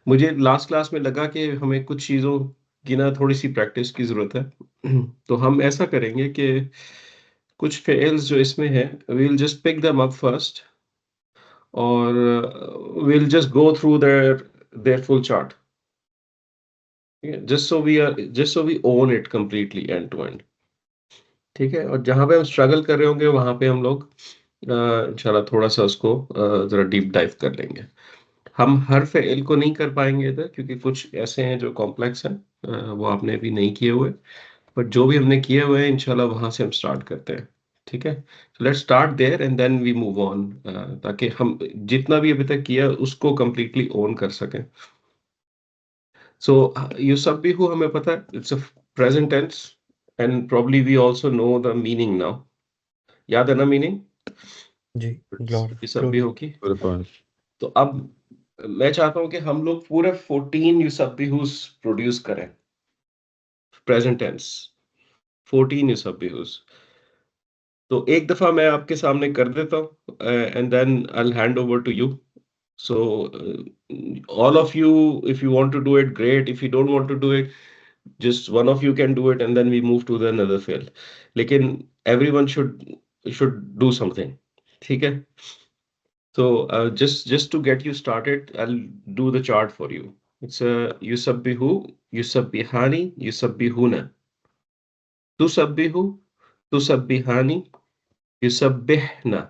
मुझे last class में लगा कि हमें कुछ चीज़ों की ना थोड़ी-सी प्रैक्टिस की ज़रूरत है। तो हम ऐसा करेंगे कि कुछ फ़ेल्स जो इसमें हैं, we will just pick them up first और we will just go through their full chart. ठीक है? Just so we own it completely end to end. ठीक है? और जहाँ पे हम स्ट्रगल कर रहे होंगे वहाँ पे हम लोग इंशाल्लाह थोड़ा-सा उसको ज़रा डीप डाइव कर लेंगे। हम हर फ़ेल को नहीं कर पाएँगे इधर क्योंकि कुछ ऐसे हैं जो कॉम्प्लेक्स हैं वो आपने अभी नहीं किए हुए। बट जो भी हमने किए हुए हैं इंशाल्लाह वहाँ से हम स्टार्ट करते हैं। ठीक है? So let's start there and then we move on ताकि हम जितना भी अभी तक किया है उसको कंप्लीटली ओन कर सकें। सो युसब्बिहु हमें पता है it's a present tense and probably we also know the meaning now. याद है ना मीनिंग? जी, ग्लोरी, ग्लोरी। युसब्बिहु की? Qualify. तो अब मैं चाहता हूँ कि हम लोग पूरे 14 युसब्बिहुस प्रोड्यूस करें, प्रेज़ेंट टेंस 14 युसब्बिहुस। तो एक दफ़ा मैं आपके सामने कर देता हूँ and then I will hand over to you. So, all of you, if you want to do it, great. If you don't want to do it, just one of you can do it, and then we move to the another field. लेकिन everyone should do something. ठीक है? So, just to get you started, I'll do the chart for you. It's yusabbihu, yusabbihani, yusabbihuna. Tusabbihu, tusabbihani, yusabbihna.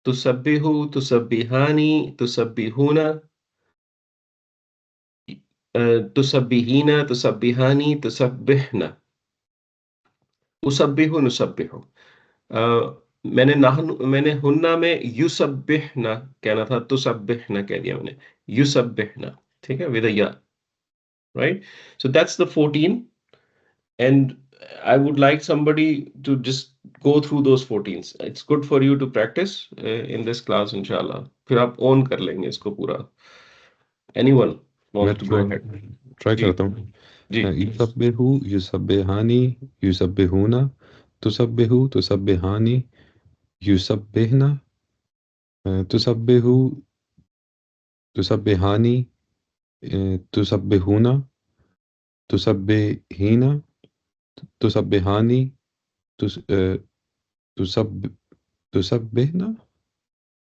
Tusabbihu, tusabbihani, tusabbihuna. तुसब्बिहीना, तुसब्बिहानी, तुसब्बिहना, उसब्बिहु, नुसब्बिहु। मैंने हुन्ना में युसब्बिहना कहना था, तुसब्बिहना कह दिया मैंने। युसब्बिहना, ठीक है? विद अ या, right? So that's the 14 and I would like somebody to just go through those 14s. It's good for you to practice in this class, inshallah. फिर आप own कर लेंगे इसको पूरा। Anyone मैं wants to go ahead? Try जी, करता हूँ। जी। युसब्बिहु, युसब्बिहानी, युसब्बिहूना, तुसब्बिहु, तुसब्बिहानी, युसब्बिहना, तुसब्बिहु, तुसब्बिहानी, तुसब्बिहूना, तुसब्बिहीना, तुसब्बिहानी, तुस तुसब तुसब्बिहना,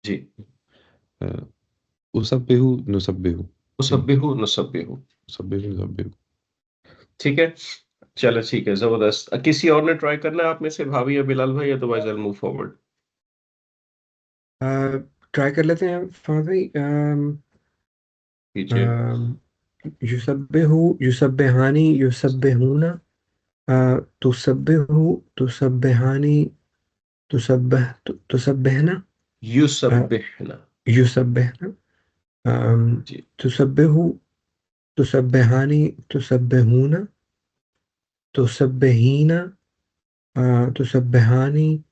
जी। उसब्बिहु, नुसब्बिहु। उसब्बिहु, नुसब्बिहु। उसब्बिहु, नुसब्बिहु। ठीक है? चलो ठीक है, ज़बरदस्त। किसी और ने ट्राई करना है आप में से भाभी या बिलाल भाई otherwise I will move forward. Try कर लेते हैं फहद भाई। कीजिए। युसब्बिहु, युसब्बिहानी, युसब्बिहूना, तुसब्बिहु, तुसब्बिहानी, तुसब्बिहना, युसब्बिहना। युसब्बिहना, जी। तुसब्बिहु, तुसब्बिहानी, तुसब्बिहूना, तुसब्बिहीना, तुसब्बिहानी,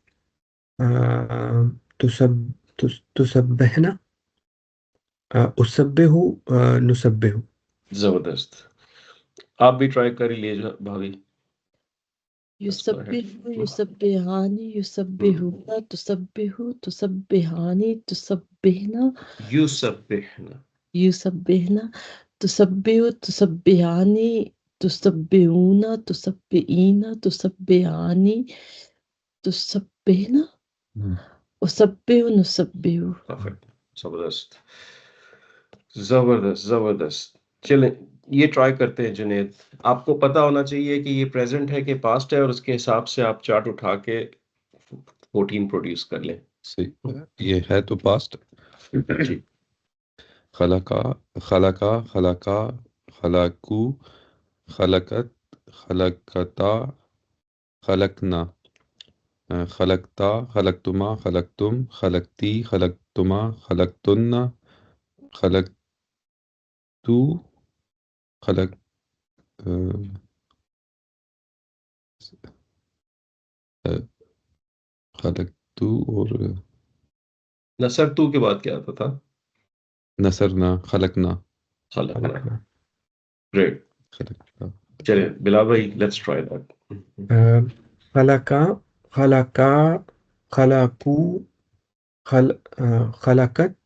अ, तुसब्बिहना, उसब्बिहु, नुसब्बिहु। ज़बरदस्त। आप भी ट्राई कर ही लीजिए भाभी। Let's go ahead. युसब्बिहु युसब्बिहानी युसब्बिहुना तुसब्बिहु तुसब्बिहानी तुसब्बिहना युसब्बिहना। युसब्बिहना तुसब्बिहु तुसब्बिहानी तुसब्बिहुना तुसब्बिहीना तुसब्बिहानी तुसब्बिहना उसब्बिहु नुसब्बिहु। परफेक्ट। ज़बरदस्त। ज़बरदस्त, ज़बरदस्त। चलें, ये ट्राई करते हैं जुनैद। आपको पता होना चाहिए कि ये प्रेज़ेंट है कि पास्ट है और उसके हिसाब से आप चार्ट उठा के 14 प्रोड्यूस कर लें। सही। ये है तो पास्ट। जी। खलका, खलका, खलका, खलकू, खलकत, खलकता, खलकना, खलकता, खलकतुमा, खलकतुम, खलकती, खलकतुमा, खलकतुन्ना, खलकतू, खलक अ, अ, खलकतू और नसरतू के बाद क्या आता था? नसरना, खलकना, खलकना। खलकना। ग्रेट। खलकना। चलिए बिलाल भाई लेट्स ट्राई दैट। खलका, खलका, खलकू, खलकत,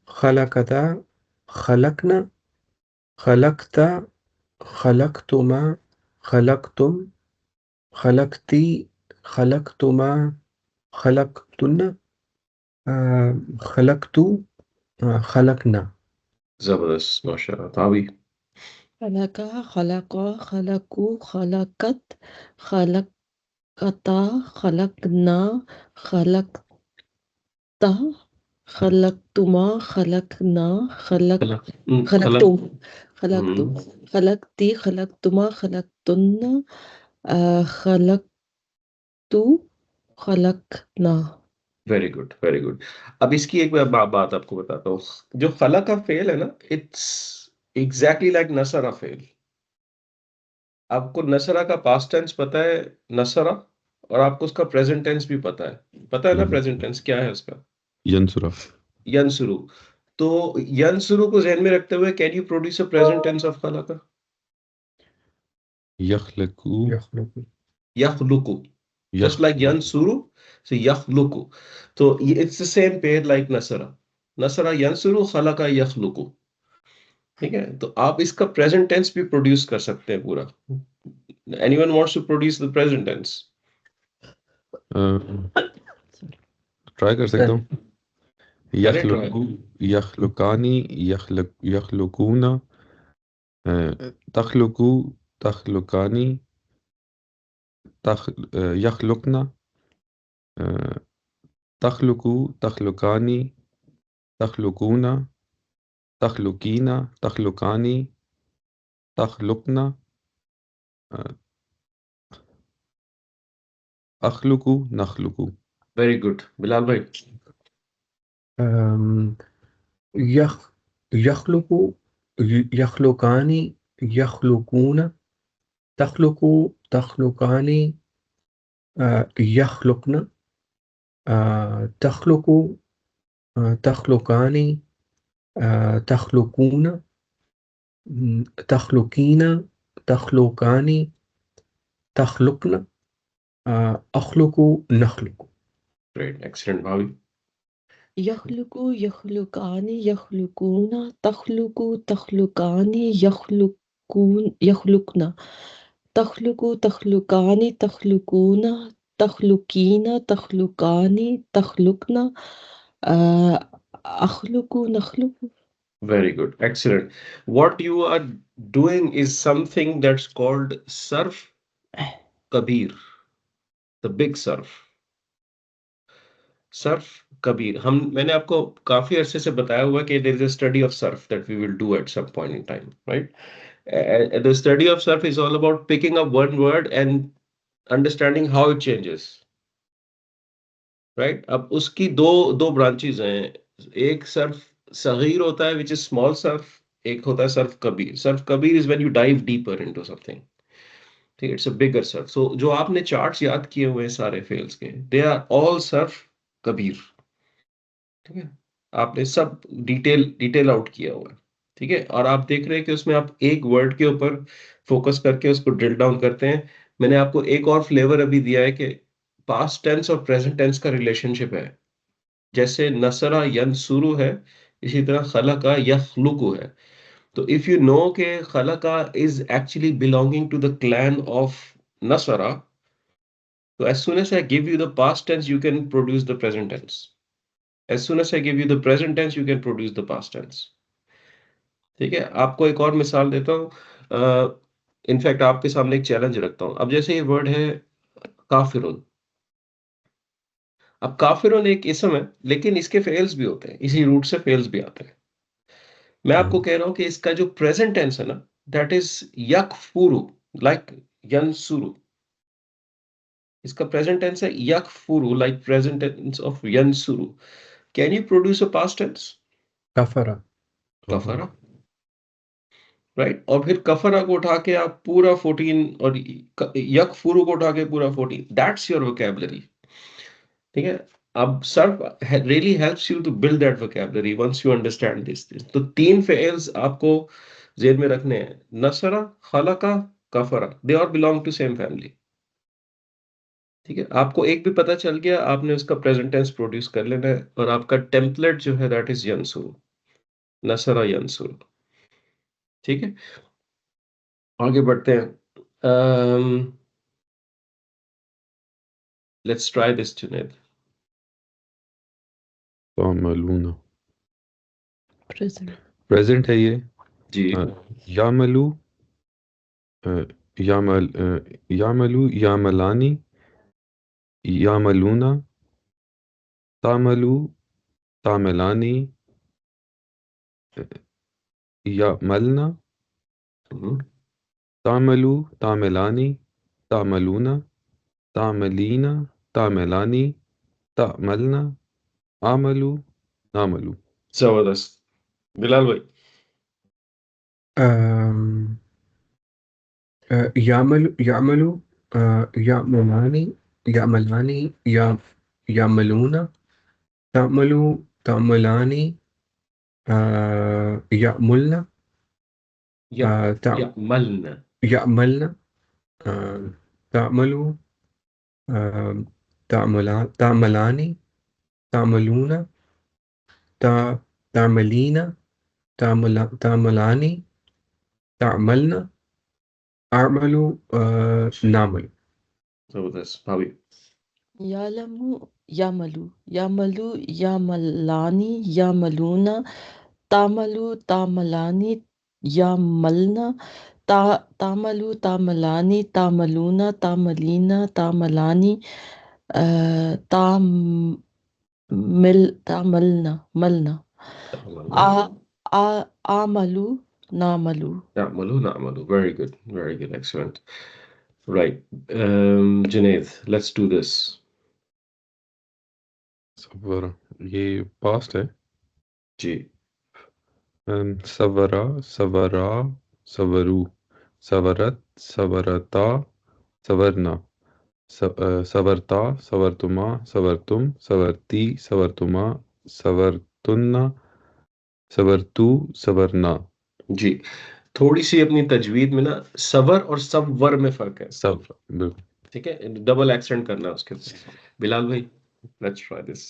खलकता, खलकना, खलकता, खलकतुमा, खलकतुम, खलकती, खलकतुमा, खलकतुन्ना, खलकतु, खलकना। जबरदस्त, माशाल्लाह। भाभी? खलका, खलका, खलकू, खलकत, खलकता, खलकना, खलकता, खलकतुमा, खलकना, खलक खलकतुम, खलकतुम, हम्म, खलकती, खलकतुमा, खलकतुन्ना, खलकतु, खलकना। Very good, very good. अब इसकी एक मैं बात आपको बताता हूँ। जो खला का फेल है ना, इट्स एग्जैक्टली लाइक नसरा फेल। आपको नसरा का पास्ट टेंस पता है, नसरा, और आपको उसका प्रेजेंट टेंस भी पता है ना, प्रेजेंट टेंस क्या है उसका? यंसुरा, यंसुरु। तो यंसुरु को ध्यान में रखते हुए can you produce a present tense of खला का? यखलकू, यखलुकु। यखलुकु, just like यखलुकू, yansuru, so yakhluqu. So it's the same pair like nasara. Nasara yansuru, khalaqa yakhluqu. ठीक है, तो आप इसका प्रेजेंट टेंस भी प्रोड्यूस कर सकते हैं पूरा। Anyone wants to produce the present tense? Try कर सकता हूँ। करें ट्राई। यखलकू, यखलुकानी, यखलुकूना, तखलुकू, तखलुकानी, यखलुकना, तखलुकू, तखलुकानी, तखलुकूना, तखलुकीना, तखलुकानी, तखलुकना, अखलुकू, नखलुकू। वेरी गुड, बिलाल भाई। यख यखलुकु, यखलुकानी, यखलुकूना, तखलुकु, तखलुकानी, यखलुकना, तखलुकु, तखलुकानी, तखलुकूना, तखलुकीना, तखलुकानी, तखलुकना, अखलुकु, नखलुकु। Great, excellent. भाभी? यखलुकु, यखलुकानी, यखलुकूना, तखलुकु, तखलुकानी, यखलुकना, तखलुकु, तखलुकानी, तखलुकूना, तखलुकीना, तखलुकानी, तखलुकना, अखलुकु, नखलुकु। Very good, excellent. What you are doing is something that's called Sarf Kabir, the big surf. सर्फ कबीर, हम मैंने आपको काफी अरसे से बताया हुआ कि there is a study of सर्फ that we will do at some point in time, right? The study of सर्फ is all about picking up one word and understanding how it changes, right? अब उसकी दो दो branches हैं। एक Surf Sagir होता है, विच इज स्मॉल सर्फ। एक होता है Surf Kabir. Surf Kabir is when you dive deeper into something, ठीक है? It's a bigger Surf. सो जो आपने चार्ट्स याद किए हुए हैं सारे फेल्स के, दे आर ऑल सर्फ कबीर, ठीक है? आपने सब डिटेल डिटेल आउट किया हुआ है, ठीक है? और आप देख रहे हैं कि उसमें आप एक वर्ड के ऊपर फोकस करके उसको ड्रिल डाउन करते हैं। मैंने आपको एक और फ्लेवर अभी दिया है कि पास्ट टेंस और प्रेजेंट टेंस का रिलेशनशिप है। जैसे नसरा यंसुरु है, इसी तरह खलका यखलुकु है। तो इफ यू नो के खलका is actually belonging to the clan of नसरा, तो as soon as I give you the past tense, you can produce the present tense. As soon as I give you the present tense, you can produce the past tense. ठीक है? आपको एक और मिसाल देता हूँ। इनफैक्ट आपके सामने एक चैलेंज रखता हूँ। अब जैसे ये वर्ड है काफिरुन। अब काफिरुन एक इसम है, लेकिन इसके फेल्स भी होते हैं, इसी रूट से फेल्स भी आते हैं। मैं आपको कह रहा हूँ कि इसका जो प्रेजेंट टेंस है ना, दैट इज यकफुरु, लाइक यंसुरु। इसका प्रेजेंट टेंस है यकफुरु, लाइक प्रेजेंट टेंस ऑफ यंसुरु। Can you produce a past tense? कफरा। कफरा, राइट? और फिर कफरा को उठा के आप पूरा 14, और यकफुरु को उठा के पूरा 14, दैट्स योर वोकैबुलरी, ठीक है? अब सर्फ really helps you to build that vocabulary once you understand this thing. तो तीन फेल्स आपको जेल में रखने हैं: नसरा, खलका, कफरा। They are belong to same family, ठीक है? आपको एक भी पता चल गया, आपने उसका प्रेजेंट टेंस प्रोड्यूस कर लेना है, और आपका टेम्पलेट जो है दैट इज यंसुरु। नसरा यंसुर। ठीक है? आगे बढ़ते हैं। Let's try this Junaid. तामलूना Present. प्रेजेंट है ये। जी। यामलू यामल यामलू यामलानी यामलूना तामलू तामलानी यामलना हुँ। तामलू तामलानी तामलूना तामलीना तामलानी तामलना आमलू नामलू। ज़बरदस्त। बिलाल भाई। अम, यामलू यामलानी यामलानी या यामलूना तामलू तामलानी यामुलना य ता यअमलना। यामलना तामलू तामलानी तामलूना ता तामलीना तामलानी तामलना आमलू नामलू। ज़बरदस्त। भाभी। Yalamu, Yamalu, Yamalu, Yamalani, Yamaluna, Tamalu, Tamalani, Yamalna, Tamalu, Tamalani, Tamaluna, Tamalina, Tamalani, Tamalna, Malna, तअमलना। Amalu, Namalu. नअमलु नअमलु। Very good, very good, excellent. Right. Junaid, let's do this. सवर ये पास्ट है। जी। सवरा सवरा सवरू सवरत सवरता सवरना सवरता सवरतुमा सवरतुम सवरती सवरतुमा सवरतुन्ना सवरतु सवरना। जी। थोड़ी-सी अपनी तजवीद में ना सवर और सव्वर में फ़र्क है। सब बिल्कुल। ठीक है? डबल एक्सेंट करना है उसके ऊपर। बिलाल भाई, लेट्स ट्राई दिस।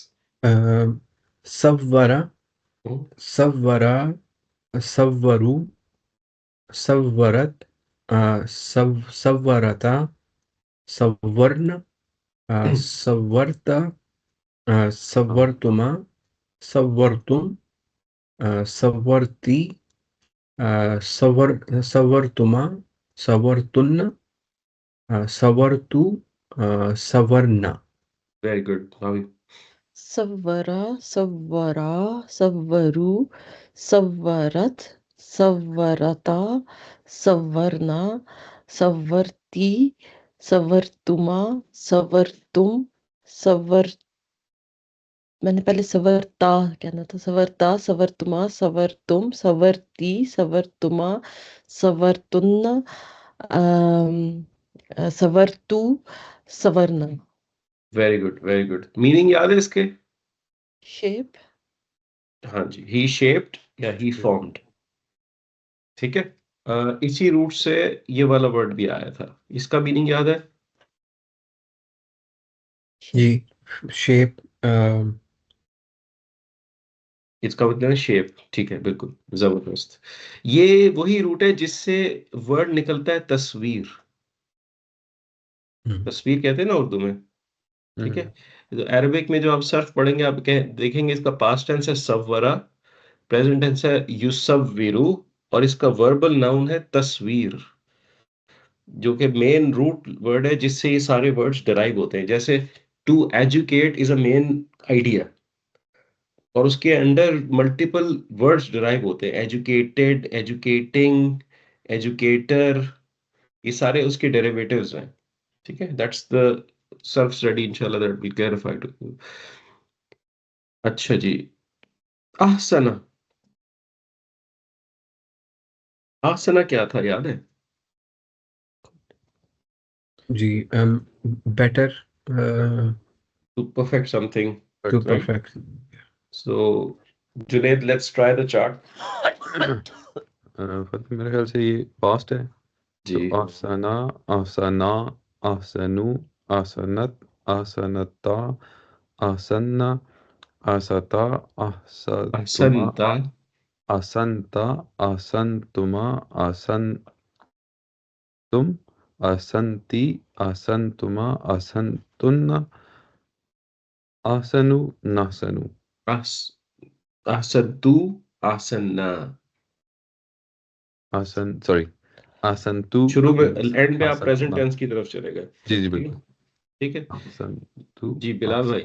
सव्वरा हुँ। सव्वरा सव्वरू सव्वरत सव्वरता सव्वर्ण सव्वर्त सव्वर्तुमा सव्वर्तुम सव्वर्ती सवर्तुमा सवर्तुन्न सवर्तु सवर्ना। वेरी गुड, भाभी। Savvara, Savvara, Savvaru, Savvarat, Savvarata, Savvarna, Savvarti, Savartuma, Savartum, Savar मैंने पहले सवरता कहना था। सवरता, सवरतुमा, सवरतुम, सवरती, सवरतुमा, सवरतुन्ना, सवरतु, सवरना। Very good, very good. Meaning याद है इसके? शेप। हाँ जी, ही शेप्ड या ही फॉर्म्ड। ठीक है? इसी रूट से ये वाला वर्ड भी आया था। इसका मीनिंग याद है? जी शेप इसका मतलब है शेप। ठीक है, बिल्कुल, ज़बरदस्त। ये वही रूट है जिससे वर्ड निकलता है तस्वीर। तस्वीर कहते हैं ना उर्दू में, ठीक है? तो अरबिक में जो आप सर्फ पढ़ेंगे आप कह देखेंगे इसका पास्ट टेंस है सव्वरा, प्रेजेंट टेंस है युसव्विरु और इसका वर्बल नाउन है तस्वीर, जो कि मेन रूट वर्ड है जिससे ये सारे वर्ड्स डिराइव होते हैं। जैसे to educate is a main idea और उसके अंडर मल्टीपल वर्ड्स डिराइव होते हैं। एजुकेटेड, एजुकेटिंग, एजुकेटर, ये सारे उसके डेरिवेटिव्स हैं। ठीक है? दैट्स द सेल्फ स्टडी इंशाल्लाह that will clarify to you. अच्छा जी। अहसना, अहसना क्या था याद है? जी better to perfect something, to right? Perfect. So Junaid, let's try the chart. फतेह मेरे ख्याल से ये पास्ट है। जी। तो आसना आसना आसनु आसनत आसनता आसन्ना आसता आसतुमा अहसनता, असंता, असंतुमा, असंतुम, असंती, असंतुमा, असंतुन्न, आसनु, नासनु। आस आसदु, आसन्ना। सॉरी, आसंतु, शुरू में एंड में आप प्रेजेंट आसंतुमा। टेंस की तरफ चले गए। जी जी ठीक है, बिल्कुल। ठीक है। आसंतु, जी बिलाल भाई।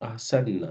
आसन्ना।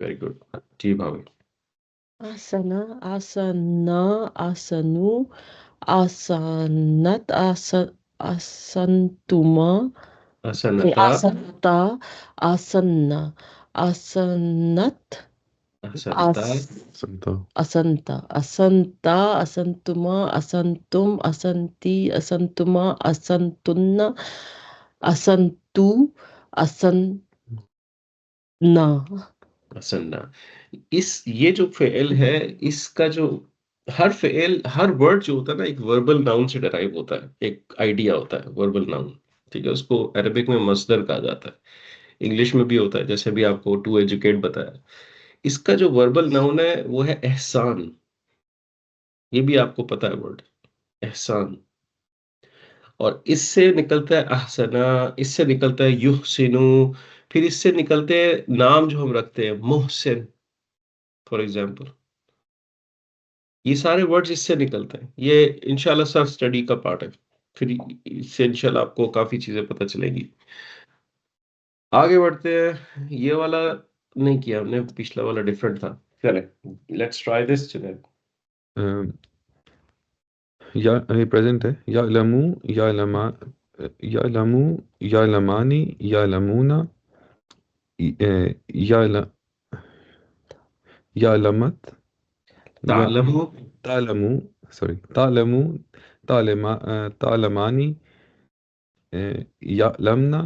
Very good. जी भाभी। asana, asana, asanu, asanat, asantuma, असन्नता, asanta, asanna, asanat, असन्ता, संतो, asanta, asanta, asantuma, asantum, asanti, asantuma, asantunna, asantu, asanna. असन्ना। इस ये जो फेल है, इसका जो हर फेल, हर वर्ड जो होता है ना, एक वर्बल नाउन से डराइव होता है, एक आइडिया होता है वर्बल नाउन। ठीक है, उसको अरबिक में मस्दर कहा जाता है, इंग्लिश में भी होता है, जैसे भी आपको टू एजुकेट बताया। इसका जो वर्बल नाउन है वो है एहसान। ये भी आपको पता है वर्ड, एहसान। और इससे निकलता है अहसना, इससे निकलता है युहसिनु, फिर इससे निकलते हैं नाम जो हम रखते हैं, मुहसिन फॉर एग्जाम्पल। ये सारे वर्ड्स इससे निकलते हैं। ये इंशाल्लाह सब स्टडी का पार्ट है। फिर इससे इंशाल्लाह आपको काफ़ी चीज़ें पता चलेंगी। आगे बढ़ते हैं। ये वाला नहीं किया हमने, पिछला वाला डिफरेंट था। चलें, लेट्स ट्राई दिस चलें। या ये प्रेजेंट है। यालमू, यालमा, यालमू, यालमानी, यालमूना, याल, यालमत, या तालमु, तालमू, सॉरी, तालमू, तालमा, तालमानी, यालमना,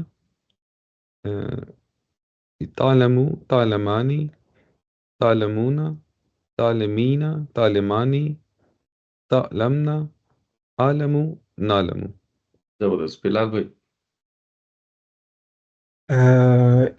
तालमू, तालमानी, तालमूना, तालमीना, तालमानी, तालमना, आलमू, नालमू। जबरदस्त बिलाल भाई।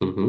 हम्म।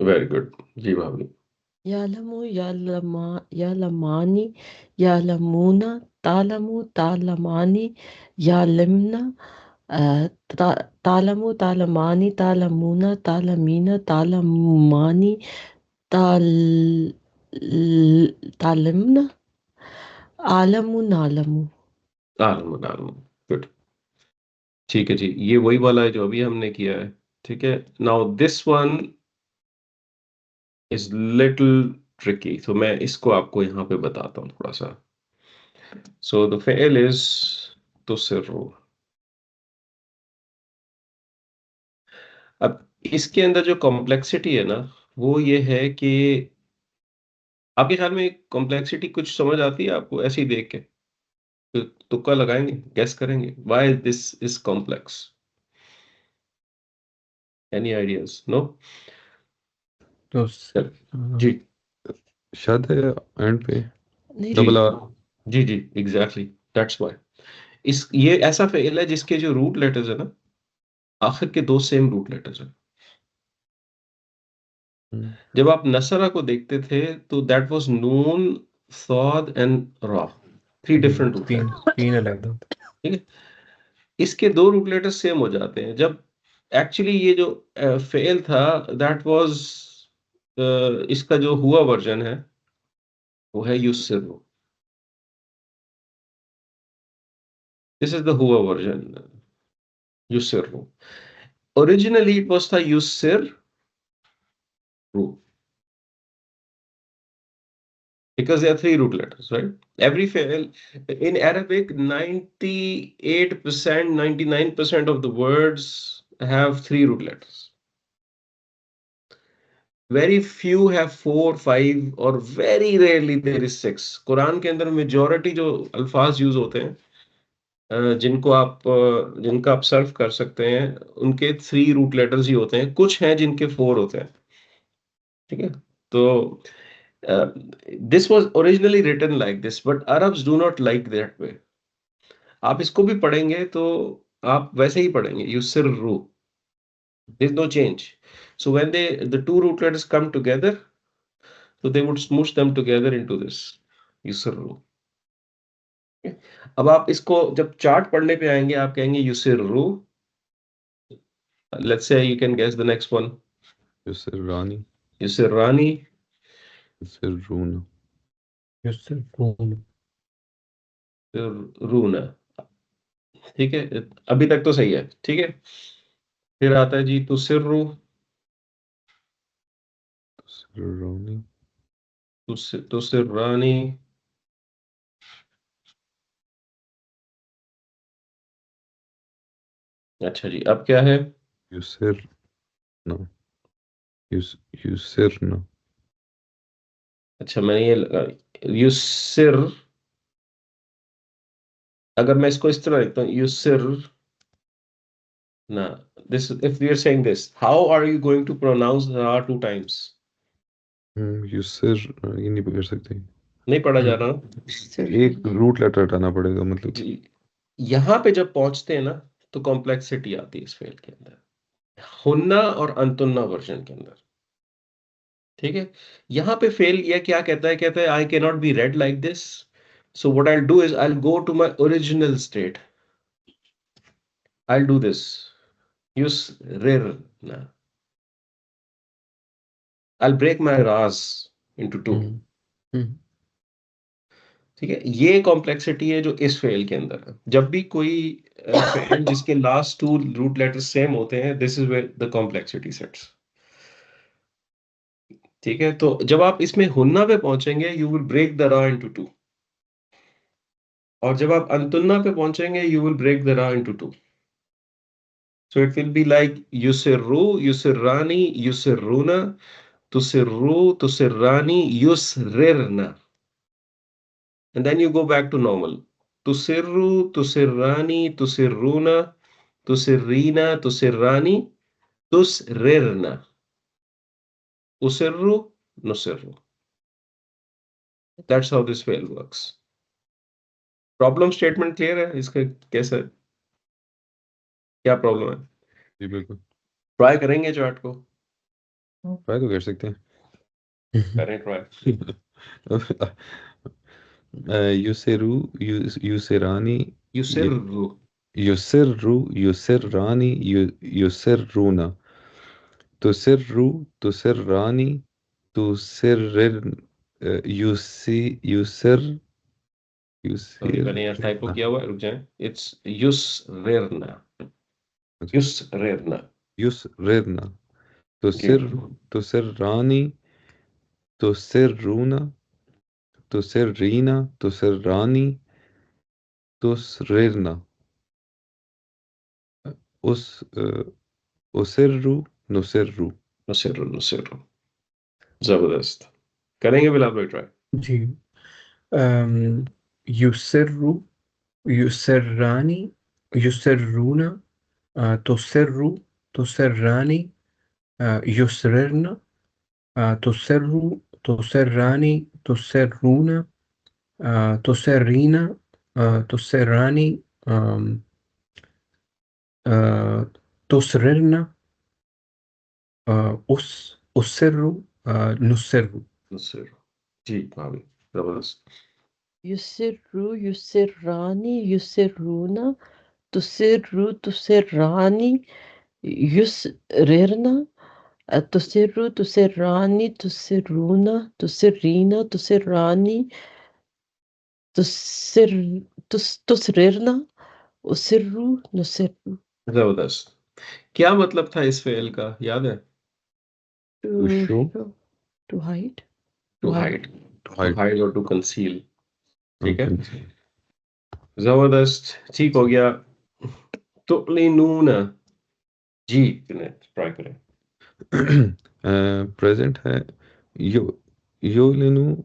Very good. जी भाभी। Yalamu, yalamani, yalamuna, talamu, talamani, yalimna, talamu, talamani, talamuna, talamina, talamani, tal, talimna, alamu, nalamu. आलमु, आलमु। गुड। ठीक है जी, ये वही वाला है जो अभी हमने किया है। ठीक है, now this one is little tricky, तो मैं इसको आपको यहाँ पे बताता हूँ थोड़ा सा। सो द फेल इज तुसिर्रु। अब इसके अंदर जो कॉम्प्लेक्सिटी है ना, वो ये है कि आपके ख्याल में कॉम्प्लेक्सिटी कुछ समझ आती है आपको ऐसे ही देख के? तुक्का लगाएंगे, गेस करेंगे, why this is complex? Any ideas? No? तो जी शायद है एंड पे नहीं, जी डबल आर। जी जी, एग्जैक्टली, दैट्स व्हाई। इस ये ऐसा फेल है जिसके जो रूट लेटर्स है ना, आखिर के दो सेम रूट लेटर्स हैं। जब आप नसरा को देखते थे तो that was Noon, Saud and रा, थ्री डिफरेंट रूट लेटर्स। तीन अलग था. ठीक है, इसके दो रूट लेटर्स सेम हो जाते हैं जब एक्चुअली ये जो फेल था दैट वाज इसका जो हुआ वर्जन है वो है युसिरु। दिस इज द हुआ वर्जन, युसिरु। ओरिजिनली इट वाज था युसिरु, because there are three root letters, right? Every fail in Arabic, 98%, 99% of the words have three root letters. Very few have 4, 5 or very rarely there is 6. Quran के अंदर majority जो अल्फाज use होते हैं जिनका आप सर्व कर सकते हैं उनके 3 रूट लेटर्स ही होते हैं, कुछ हैं जिनके 4 होते हैं, ठीक है? तो this was originally written like this, but Arabs do not like that way. आप इसको भी पढ़ेंगे तो आप वैसे ही पढ़ेंगे, युसिर्रु. There's no change. So when the two root letters come together, so they would smoosh them together into this युसिर्रु. Okay? अब आप इसको जब चार्ट पढ़ने पे आएंगे आप कहेंगे युसिर्रु. Let's say you can guess the next one. युसिरानी, युसिरानी, युसिरूना, युसिर्रून, रूना. ठीक है, अभी तक तो सही है, ठीक है. फिर आता है जी तुसिर्रु, तुसिरानी, तुसिरानी. अच्छा जी, अब क्या है? युसिरना, युसिरना, अच्छा मैंने ये लगा युसिर. अगर मैं इसको इस तरह लिखता हूँ युसिर ना, this if we are saying this, how are you going to pronounce the R two times? युसिर, ये नहीं कर सकते, नहीं पढ़ा जा रहा. एक रूट लेटर हटाना पड़ेगा, मतलब जी, यहाँ पे जब पहुंचते हैं ना तो कॉम्प्लेक्सिटी आती है इस फेल के अंदर, हुन्ना और अंतुन्ना वर्जन के अंदर, ठीक है. यहाँ पे फेल ये क्या कहता है I can not be read like this. So what I do is I go to my original state. I'll do this. Yusrirna. I'll break my ras into two. ठीक है, ये कॉम्प्लेक्सिटी है जो इस फेल के अंदर है. जब भी कोई फेल जिसके last two root letters same होते हैं, this is where the complexity sets. ठीक है, तो जब आप इसमें हुन्ना पे पहुंचेंगे यू विल ब्रेक द रा इनटू टू, और जब आप अंतुन्ना पे पहुंचेंगे यू विल ब्रेक द रा into two. So it will be like yusirru, yusirrani, yusirruna, tusirru, tusirrani, yusrirna. And then you go back to normal. Tusirru, tusirrani, tusirruna, tusirrina, tusirrani, tusrirna. Usirru, nusirru. That's how this fail works. Problem statement clear है? इसका कैसा है? क्या problem है? जी बिल्कुल, try करेंगे chart को? Try तो कर सकते हैं. करें ट्राई. युसिरु, युसिरानी, युसिर्रु, युसिर्रु, युसिरानी, युसिरूना, तुसिर्रु, तुसिरानी, तुसिर, युसिर, मैंने यहाँ टाइपो किया हुआ है, रुक जाएं. इट्स युसरिरना, युसरिरना, युसरिरना, तुसिरानी, तुसिरूना, तुसिरीना, तुसिरानी, तुसरिरना, उसिर्रु, नुसिर्रु. नुसिर्रु, नुसिर्रु. जबरदस्त. करेंगे बिलाल भाई ट्राई? जी. युसिर्रु, युसिर्रानी, युसिर्रूना, तुसिर्रु, तुसिर्रानी, युसरिरना, तुसिर्रु, तुसिर्रानी, तुसिर्रूना, तुसिरीना, तुसिरानी, तुसरिरना, उसिर्रु, नुसिर्रु. नुसिर्रु. जी भाभी, जबरदस्त. युसिर्रु, युसिर्रानी, युसिर्रूना, तुसिर्रु, तुसिर्रानी, Yusrerna, tusirru, tusirrani, tusirruna, tusirrina, tusirrani, tusrirna, usirru, nusirru. जबरदस्त। क्या मतलब था इस फेल का, याद है? To show, To hide. To hide, to to hide. Hide और टू कंसील। ठीक है, conceal. जबरदस्त, ठीक हो गया। तुलिनूना, जी ट्राई करें। प्रेजेंट है यो योलेनु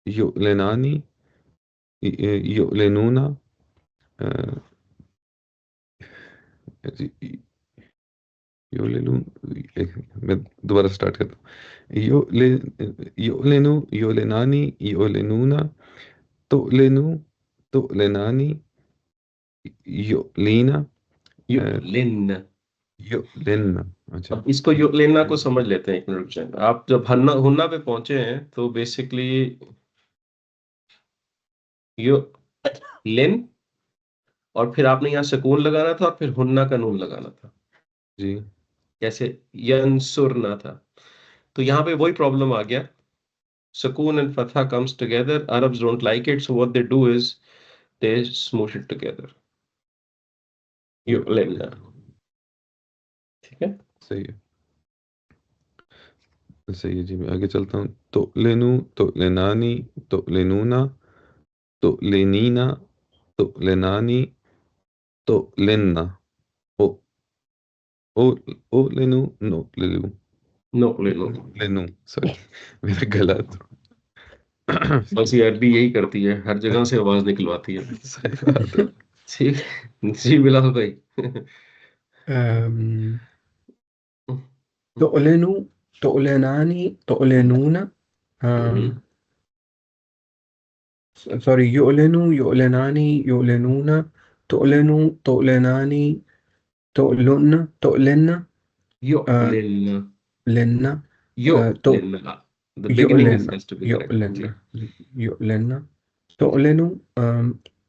योलेनानी योलेनूना योलेनु। मैं दोबारा स्टार्ट करता हूँ। योलेनु योलेनानी योलेनूना तोलेनु तोलेनानी योलेना युलेन। योलेना। अच्छा, अब इसको युलेना को समझ लेते हैं, एक मिनट रुक जाएं। आप जब हन्ना हुन्ना पे पहुंचे हैं तो बेसिकली युलेन, और फिर आपने यहाँ सुकून लगाना था और फिर हुन्ना का नून लगाना था। जी कैसे? यंसुरना था। तो यहाँ पे वही प्रॉब्लम आ गया। Sukoon and Fatha comes together. Arabs don't like it, so what they do is they smoosh it together. युलेना। ठीक है। सही है, सही है जी। मैं आगे चलता हूँ। तो लेनू तो लेनानी तो लेनूना तो लेनीना तो लेनानी तो लेना ओ ओ ओ लेनू नो लेलू नो लेनो। लेनू। सॉरी, मेरा गला बस ये अरबी यही करती है, हर जगह से आवाज निकलवाती है। सही बात है। ठीक। जी बिलाल भाई। तु'लिनु, तु'लिनानी, तु'लिनूना, sorry, yu'linu, yu'linani, yu'linuna, tu'linu, tu'linani, tu'lunna, tu'linna, युलेना। linna, tu युलेना। The beginning is has to be correct. Ji. yu'linna, tu'linu,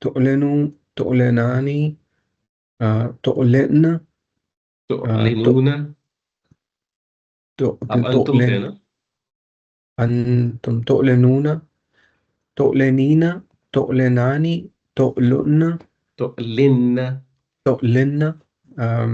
tu'linu, tu'linani, tu'linna, तो tu लेनूना। अब अंतुम पे है tu'lin, ना? antum tu'linuna, tu'linina, tu'linani, tu'lunna, तो लिन। tu'linna, um,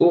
ओ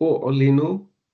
ओ ओलेनो।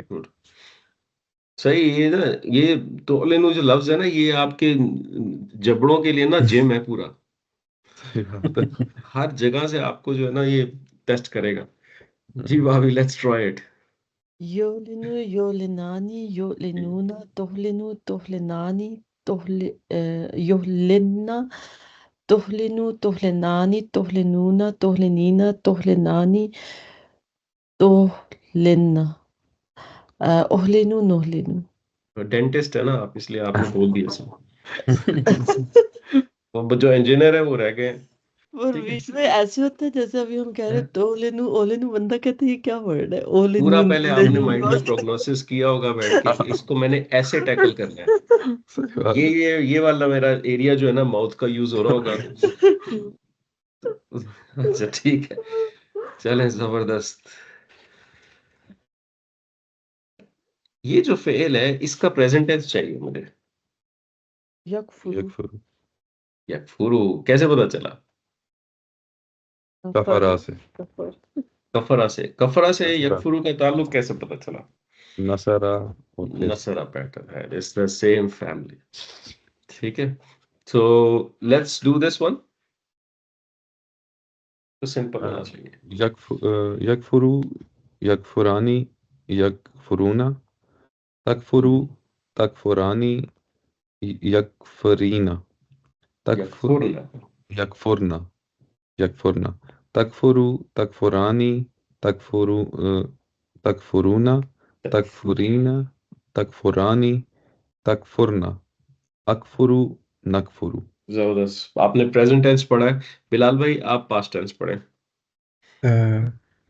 Good. सही। ये ना, ये तोलेनु जो लफ्ज है ना, ये आपके जबड़ों के लिए ना जिम है पूरा। सही बात है। हर जगह से आपको जो है ना ये टेस्ट करेगा। जी भाभी, let's try it. Yolinu, yolinani, yolinuna, tohlinu, tohlinani, yohlinna, tohlinu, tohlinani, tohlinuna, tohlinina, tohlinani, tohlinna, ohlinu, nohlinu. Dentist है ना आप, इसलिए आपने बोल दिया सब। वो जो इंजीनियर है वो रह गए। और ठीक है, बीच में ऐसे होता है जैसे अभी हम कह रहे हैं तोलेनु ओलेनु, बंदा कहते हैं ये क्या वर्ड है, पूरा ओलेनु पहले आपने नोलेनु माइंड में प्रोग्नोसिस किया होगा बैठ के कि इसको मैंने ऐसे टैकल करना है। सही बात ये है। ये वाला मेरा एरिया जो है ना, माउथ का यूज हो रहा होगा। अच्छा ठीक है, चलें, जबरदस्त। ये जो फेल है इसका प्रेजेंट टेंस चाहिए मुझे। yakfuru, यकफुर यकफुरु कैसे पता चला? कफरा से kafar. कफरा से। कफरा से नसरा यकफुरु का ताल्लुक कैसे पता चला? नसरा और फिर नसरा पैटर्न है, इट्स द सेम फैमिली। ठीक है, so let's do this one. तो सिंपल होना चाहिए। यकफुरु यकफुरानी यकफुरूना तकफुरु तकफुरानी यकफरीना तकफुर यकफुरना। यकफुरना यकफुरना तकफुरु तकफुरानी तकफुरु तकफुरूना तकफुरीना तकफुरानी तकफुरना अकफुरु नकफुरु। जबरदस्त। आपने प्रेजेंट टेंस पढ़ा है, बिलाल भाई आप पास्ट टेंस पढ़े।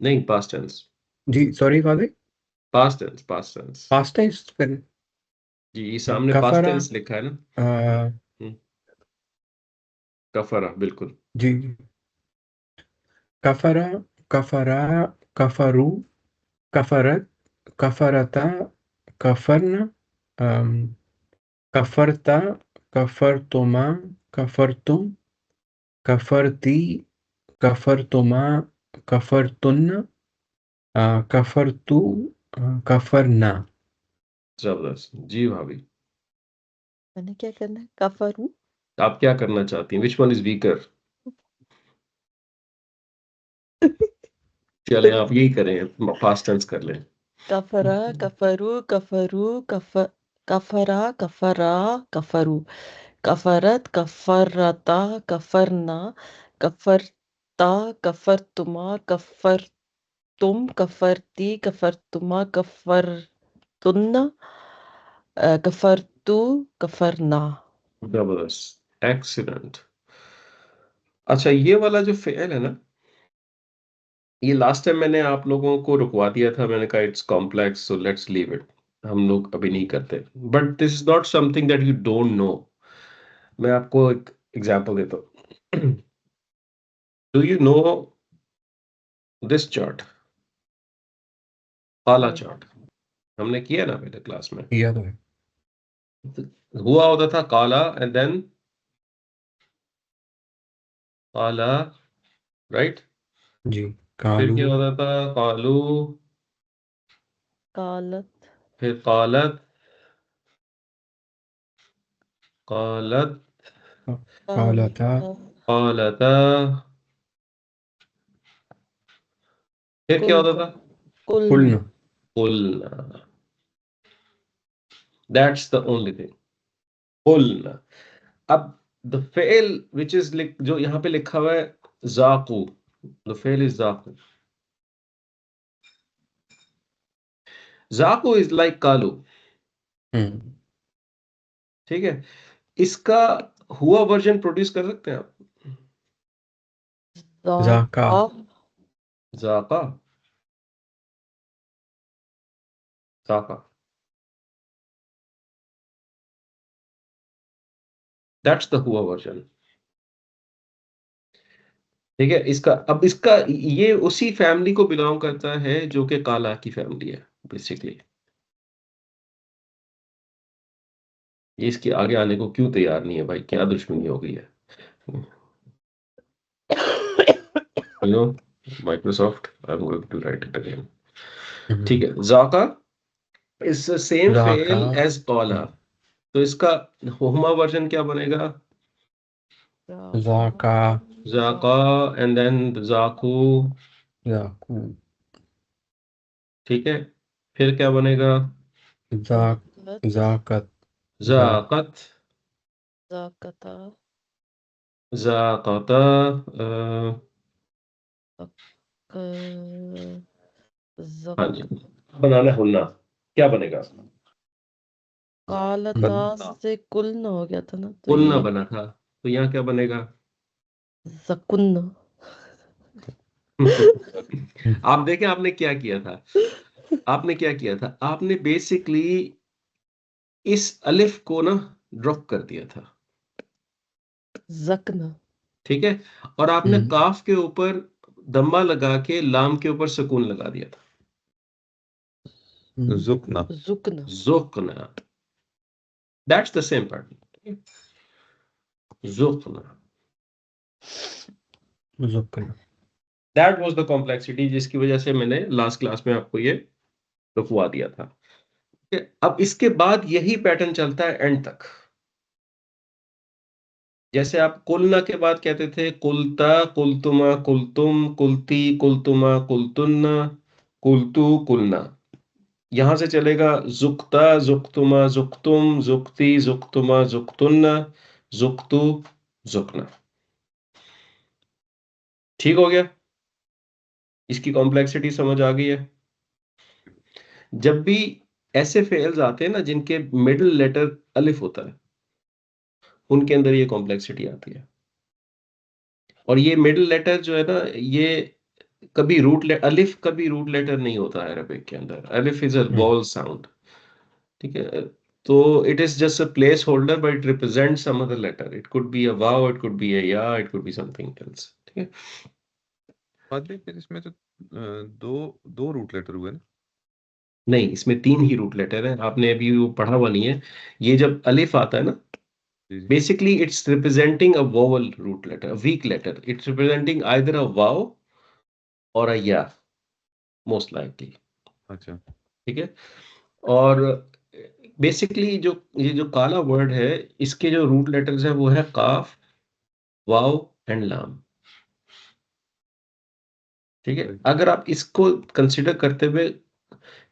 नहीं, पास्ट टेंस। जी सॉरी कादे past tense, past tense. Past tense करें। जी, ये सामने पास्ट कफरा टेंस लिखा है ना। अ, कफरा, बिल्कुल। जी कफरा कफरा कफरू कफरत कफरता कफरना अम, कफरता कफरतुमा कफरतुम कफरती कफरतुमा कफरतुन्न कफरतु कफरना। जबरदस्त जी भाभी। मैंने क्या करना है? कफरू आप क्या करना चाहती हैं? Which one is weaker? चलें आप यही करें, पास्ट टेंस कर लें। कफरा कफरू कफरू कफरा कफरा कफरू कफरत कफरता कफरना कफरता कफरतुमा कफरतुम कफरती कफरतुमा कफरतुन्ना कफरतु कफरना। जबरदस्त, एक्सीलेंट। अच्छा, ये वाला जो फेल है ना, ये लास्ट टाइम मैंने आप लोगों को रुकवा दिया था। मैंने कहा it's complex, so let's leave it. हम लोग अभी नहीं करते, but this is not something that you don't know. मैं आपको एक एग्जांपल देता हूँ। Do you know this chart, काला चार्ट? हमने किया ना पहले क्लास में। याद है। हुआ होता था काला एंड देन काला, राइट? जी फिर कालू क्या होता था? कालू, कालत फिर कालत, कालत, कालता कालता, फिर क्या कुल होता था? कुल कुलना। कुलना। दैट्स द ओनली थिंग, कुलना। अब द फेल विच इज जो यहाँ पे लिखा हुआ है जाकू, द फेल इज जाकू। जाकू इज लाइक कालू, हम्म ठीक है? इसका हुआ वर्जन प्रोड्यूस कर सकते हैं आप? जाका जाका, जाका, दैट्स द हुआ वर्जन। ठीक है? इसका ये उसी फैमिली को बिलोंग करता है जो कि काला की फैमिली है बेसिकली। ये इसके आगे आने को क्यों तैयार नहीं है भाई? क्या दुश्मनी हो गई है? You know, Microsoft, I am going to write it again. ठीक है, जाका इज द सेम जाका फेल एज काला। तो इसका होमा वर्जन क्या बनेगा? जाका जाका एंड देन जाकू। जाकू ठीक है, फिर क्या बनेगा? जाक जाकत जाकत जा जाकत, जाकता जाकता, क- हाँ जी, जक बनाना हुन्ना, क्या बनेगा? कालता से कुल्न हो गया था ना, तो हुन्ना ये बना था, तो यहाँ क्या बनेगा? जकुन्न। आप देखें आपने क्या किया था। आपने क्या किया था? आपने बेसिकली इस अलिफ को ना ड्रॉप कर दिया था, जकना ठीक है? और आपने काफ के ऊपर दम्मा लगा के लाम के ऊपर सुकून लगा दिया था, जुकना। जुकना जुकना। दैट्स द सेम पैटर्न, जुकना। जुकना। दैट वाज द कॉम्प्लेक्सिटी जिसकी वजह से मैंने लास्ट क्लास में आपको ये रुकवा दिया था। ठीक है? अब इसके बाद यही पैटर्न चलता है एंड तक। जैसे आप कुलना के बाद कहते थे कुलता, कुलतुमा, कुलतुम, कुलती, कुलतुमा, कुलतुन्ना, कुलतू, कुलना। यहां से चलेगा जुक्ता, जुक्तुमा, जुक्तुम, जुक्ती, जुक्तुमा, जुक्तुन्ना, जुक्तु, जुकना। ठीक हो गया? इसकी कॉम्प्लेक्सिटी समझ आ गई है? जब भी ऐसे फेल्स आते हैं ना जिनके मिडिल लेटर अलिफ होता है, उनके अंदर ये कॉम्प्लेक्सिटी आती है। और ये मिडिल लेटर जो है ना, ये कभी अलिफ कभी रूट लेटर नहीं होता है अरबिक के अंदर। अलिफ इज अ वॉवल साउंड, ठीक है? तो it is just a place holder, but it represents some other letter. It could be a वाव, इट कुड बी अ या, it could be something else, ठीक है? बाद में फिर इसमें तो दो दो रूट लेटर हुए ना। नहीं, इसमें 3 ही रूट लेटर है, आपने अभी वो पढ़ा हुआ नहीं है। ये जब अलिफ आता है ना, जी जी। basically it's representing a vowel root letter, a weak letter. It's representing either a vowel or a ya, most likely, अच्छा ठीक है? और बेसिकली जो ये जो काला वर्ड है, इसके जो रूट लेटर्स है वो है काफ, वाव एंड लाम, ठीक है? सही। अगर आप इसको कंसिडर करते हुए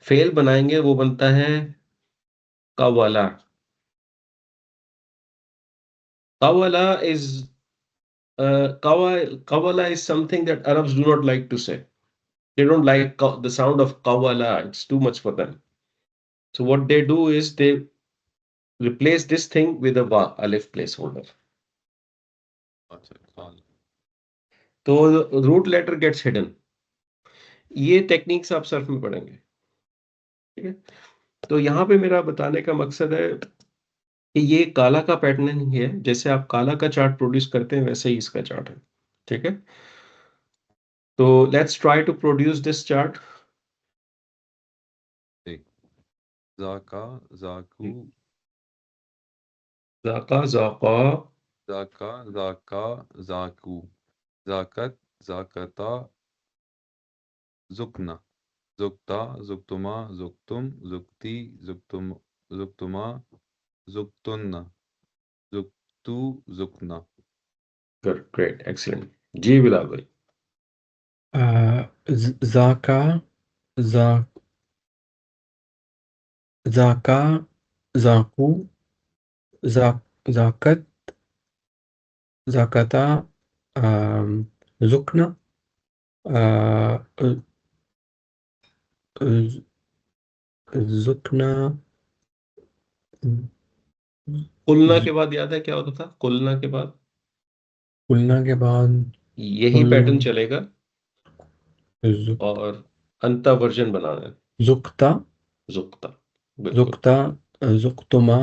फेल बनाएंगे, वो बनता है कावाला। कावाला is kawala is something that Arabs do not like to say. They don't like the sound of kawala. It's too much for them. So what they do is they replace this thing with a wa, alif placeholder. अच्छा काल। So the root letter gets hidden. ये techniques आप Surf में पढ़ेंगे, ठीक है? तो यहाँ पे मेरा बताने का मकसद है कि ये काला का पैटर्न ही है। जैसे आप काला का चार्ट प्रोड्यूस करते हैं, वैसे ही इसका चार्ट है, ठीक है? तो let's try to produce this chart. ठीक। जाका जाकू जाका जाका जाका जाका जाकू जाकत जाकता जुकना जुकता जुकतुमा जुकतुम जुकती जुकतुम जुकतुमा जुकतुन्ना जुकतू जुकना। Great, excellent. जी बिलाल भाई। Zaka, za, zaka, zaku, zakat, zakata, zukna, uh, zukna, कुलना के बाद याद है क्या होता था? कुलना के बाद कुलना के बाद यही कुल पैटर्न चलेगा जुक, और अंता वर्जन बनाना है। जुकता, जुक्ता, बिल्कुल। जुकता, जुकतुमा,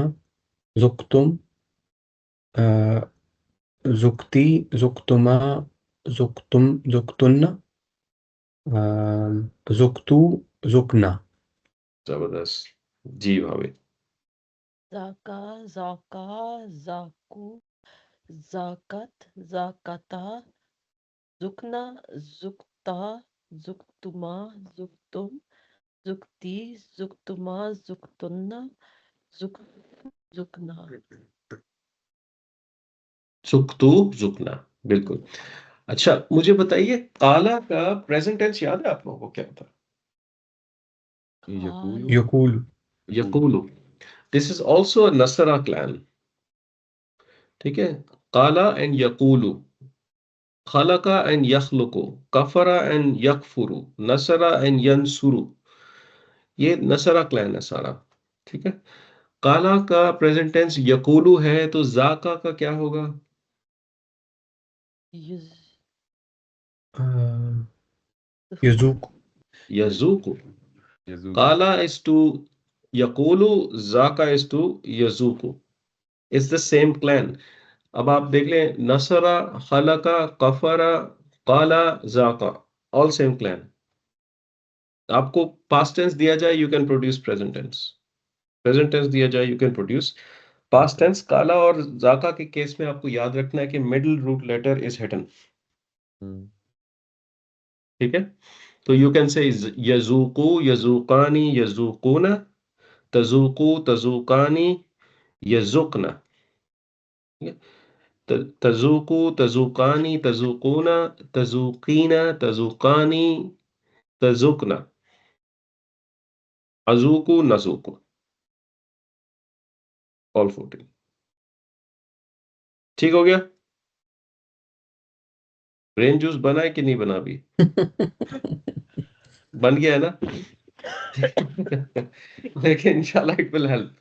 जुकतुम, जुकती, जुकतुमा, जुकतुम, जुकतुन्ना, जुकतू, जुकना। जबरदस्त। जी भाभी। जाका, जाका, जाकू, जाकत, जाकता, जुकना, जुकता, जुकतुमा, जुकतुम, जुकती, जुकतुमा, जुकतुन्ना, जुक जुकना। जुक्तू, जुकना, बिल्कुल। अच्छा, मुझे बताइए काला का प्रेजेंट टेंस याद है आप लोगों को क्या होता है? यकूलू यकूल, यकूलू। दिस इज ऑल्सो अ नसरा क्लैन, ठीक है? काला एंड यकूलू, खलका एंड यखलुकु, कफरा एंड यकफुरु, नसरा एंड यंसुरु। ये नसरा क्लैन है सारा, ठीक है? काला का प्रेजेंट टेंस यकूलू है, तो जाका का क्या होगा? युज यजूक, यजूकु। यजूकू काला इज टू यकूलू, जाका इज टू यजूकु। It's the same clan. अब आप देख लें, नसरा, खलका, कफरा, काला, जाका, ऑल सेम क्लैन। आपको पास्ट टेंस दिया जाए, you can produce present tense. Present tense दिया जाए, you can produce past tense. काला और जाका के केस में आपको याद रखना है कि middle root letter is hidden, ठीक है? तो यू कैन से यजूकू, यजूकानी, यजूकूना, तजूकू, तजूकानी, यजुकना, ठीक है? तजूकू, तजूकानी, तजूकूना, तजूकीना, तजूकानी, तजुकना, अजूकू, नजूकू, ऑल 14। ठीक हो गया? ब्रेन जूस बना है कि नहीं बना अभी? बन गया है ना? लेकिन इंशाल्लाह it will help,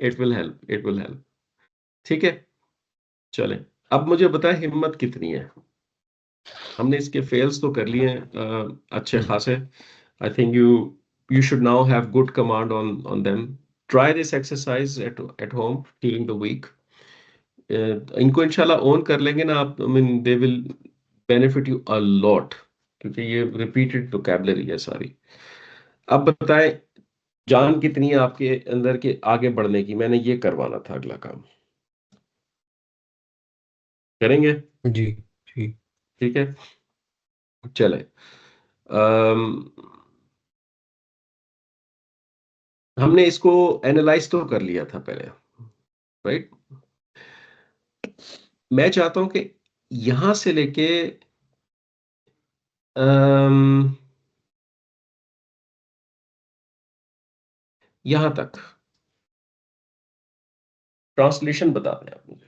it will help, it will help, ठीक है? चलें, अब मुझे बताएं हिम्मत कितनी है? हमने इसके फेल्स तो कर लिए हैं अच्छे खासे. I think you should now have good command on them. Try this exercise at home during the week. इनको इंशाल्लाह ऑन कर लेंगे ना आप. I mean they will benefit you a lot क्योंकि ये repeated vocabulary है सारी. अब बताएं जान कितनी है आपके अंदर के आगे बढ़ने की. मैंने ये करवाना था अगला काम. करेंगे? जी जी. ठीक है चले. हमने इसको एनालाइज तो कर लिया था पहले, राइट. मैं चाहता हूं कि यहां से लेके यहां तक ट्रांसलेशन बता दें आप मुझे.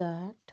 that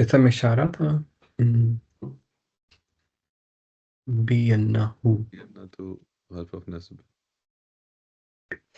इसम इशारा था. बियन्नहु. बियन्ना तो हर्फ ऑफ नस्ब.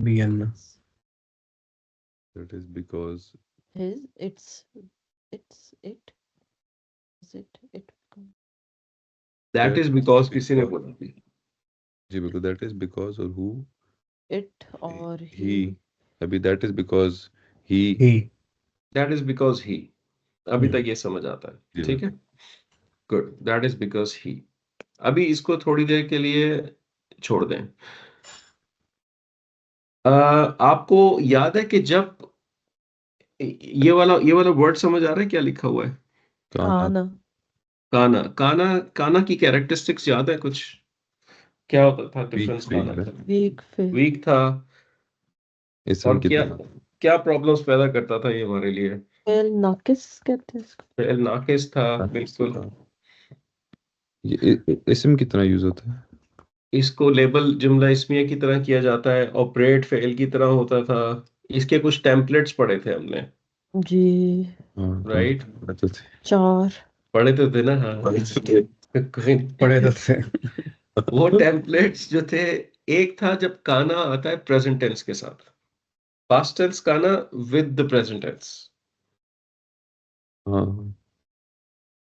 बियन्ना. That is because his it's it is it that is because किसी ने बोला थी. जी बिल्कुल. That is because और who it or he. अभी that is because he. That is because ही. अभी हम्म. तक ये समझ आता है. जी, ठीक है गुड. दैट इज बिकॉज ही. अभी इसको थोड़ी देर के लिए छोड़ दें. आपको याद है कि जब ये वाला वर्ड समझ आ रहा है क्या लिखा हुआ है? काना काना. काना काना की कैरेक्टरिस्टिक्स याद है कुछ? क्या होता था डिफरेंस? weak काना है. weak फिर वीक था. इसम और की क्या तरह. क्या प्रॉब्लम्स पैदा करता था ये हमारे लिए? फेल नाकिस कहते हैं इसको. फेल नाकिस था. बिल्कुल. ये इसम की तरह यूज होता है. इसको लेबल जुमला इस्मिया की तरह किया जाता है. ऑपरेट फेल की तरह होता था. इसके कुछ टेम्पलेट्स पढ़े थे हमने, जी हाँ, राइट. पढ़ते थे. 4 पढ़े तो थे ना. हाँ कोई नहीं. पढ़े तो थे. वो टेम्पलेट्स जो थे, एक था जब काना आता है प्रेजेंट टेंस के साथ. पास्ट टेंस काना विद द प्रेजेंट टेंस. हाँ.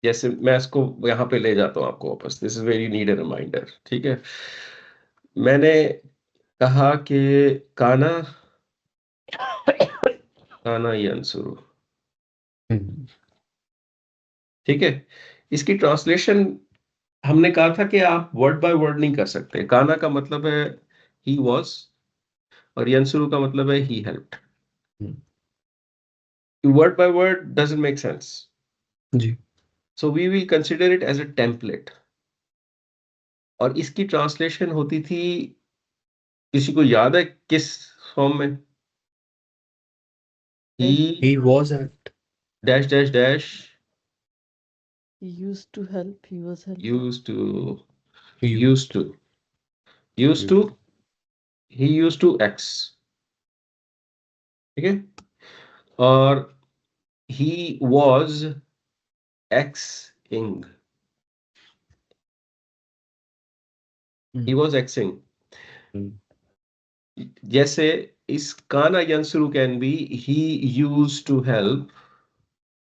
जैसे मैं इसको यहाँ पे ले जाता हूँ आपको वापस. This is very need a reminder. ठीक है. मैंने कहा कि काना काना यंसुरु. हम्म. ठीक है. इसकी ट्रांसलेशन हमने कहा था कि आप वर्ड बाय वर्ड नहीं कर सकते. काना का मतलब है ही वॉज और यंसुरु का मतलब है ही helped. Word by word doesn't make sense. जी. So we will consider it as a template. और इसकी ट्रांसलेशन होती थी, किसी को याद है किस फॉर्म में? He was at. Dash dash dash he used to help he was helping used to He used to he used to X. ठीक है. और he was Xing. He was Xing. जैसे इस काना यंसुरु can be he used to help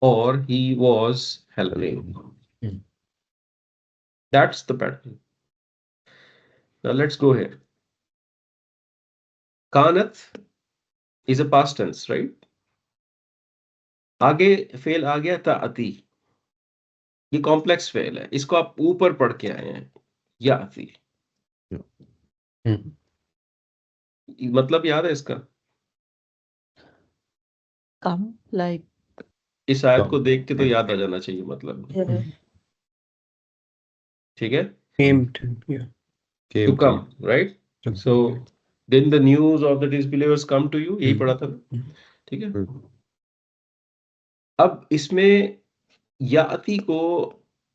or he was helping. That's the pattern. Now let's go here. Kanat is a past tense, right? आगे fail आ गया था अति. ये कॉम्प्लेक्स फेल है. इसको आप ऊपर पढ़ के आए हैं. या अति मतलब याद है इसका? come like इस आयत को देख के तो याद आ जाना चाहिए मतलब. ठीक है. came to. Yeah. To come, right? So then the news of the disbelievers come to you. यही पढ़ा था ना. ठीक है. अब इसमें याति को